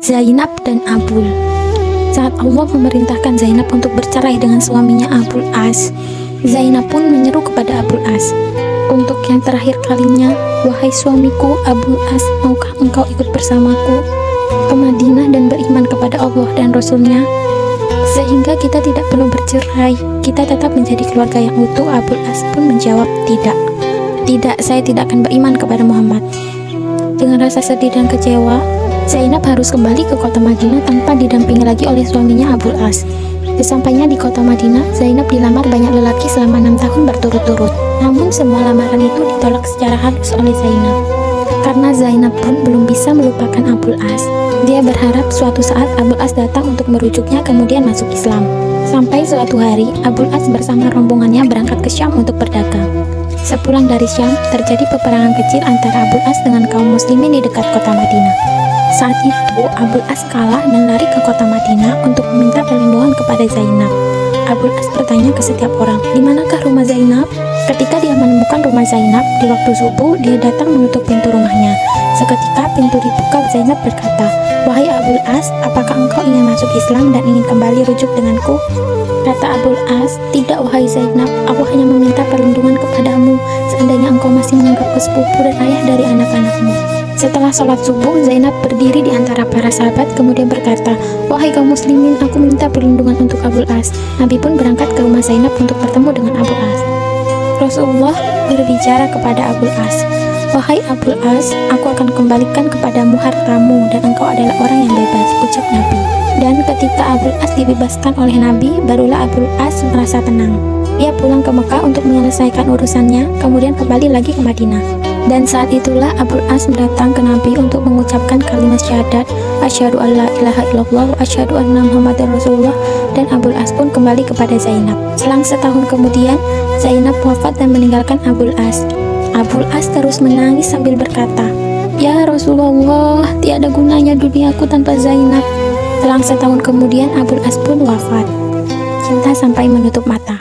Zainab dan Abul. Saat Allah memerintahkan Zainab untuk bercerai dengan suaminya Abul As, Zainab pun menyeru kepada Abul As, "Untuk yang terakhir kalinya, wahai suamiku Abul As, maukah engkau ikut bersamaku ke Madinah dan beriman kepada Allah dan Rasul-Nya, sehingga kita tidak perlu bercerai, kita tetap menjadi keluarga yang utuh?" Abul As pun menjawab, "Tidak, tidak, saya tidak akan beriman kepada Muhammad." Dengan rasa sedih dan kecewa, Zainab harus kembali ke kota Madinah tanpa didampingi lagi oleh suaminya Abul As. Sesampainya di kota Madinah, Zainab dilamar banyak lelaki selama 6 tahun berturut-turut. Namun semua lamaran itu ditolak secara halus oleh Zainab. Karena Zainab pun belum bisa melupakan Abul As. Dia berharap suatu saat Abul As datang untuk merujuknya kemudian masuk Islam. Sampai suatu hari, Abul As bersama rombongannya berangkat ke Syam untuk berdagang. Sepulang dari Syam, terjadi peperangan kecil antara Abul As dengan kaum muslimin di dekat kota Madinah. Saat itu, Abul As kalah dan lari ke kota Madinah untuk meminta perlindungan kepada Zainab. Abul As bertanya ke setiap orang, "Di manakah rumah Zainab?" Ketika dia menemukan rumah Zainab, di waktu subuh, dia datang menutup pintu rumahnya. Seketika pintu dibuka, Zainab berkata, "Wahai Abul As, apakah engkau ingin masuk Islam dan ingin kembali rujuk denganku?" Kata Abul As, "Tidak wahai Zainab, aku hanya meminta perlindungan kepadamu, seandainya engkau masih menganggapku sepupu dan ayah dari anak-anakmu." Setelah sholat subuh, Zainab berdiri di antara para sahabat kemudian berkata, "Wahai kaum muslimin, aku minta perlindungan untuk Abul As." Nabi pun berangkat ke rumah Zainab untuk bertemu dengan Abul As. Rasulullah berbicara kepada Abul As, "Wahai Abul As, aku akan kembalikan kepadamu hartamu dan engkau adalah orang yang bebas," ucap Nabi. Dan ketika Abul As dibebaskan oleh Nabi, barulah Abul As merasa tenang. Dia pulang ke Mekah untuk menyelesaikan urusannya, kemudian kembali lagi ke Madinah. Dan saat itulah Abul As datang ke Nabi untuk mengucapkan kalimat syahadat, "Asyhadu alla ilaha illallah wa asyhadu anna Muhammadar Rasulullah," dan Abul As pun kembali kepada Zainab. Selang setahun kemudian, Zainab wafat dan meninggalkan Abul As. Abul As terus menangis sambil berkata, "Ya Rasulullah, tiada gunanya duniaku tanpa Zainab." Selang setahun kemudian, Abul As pun wafat. Cinta sampai menutup mata.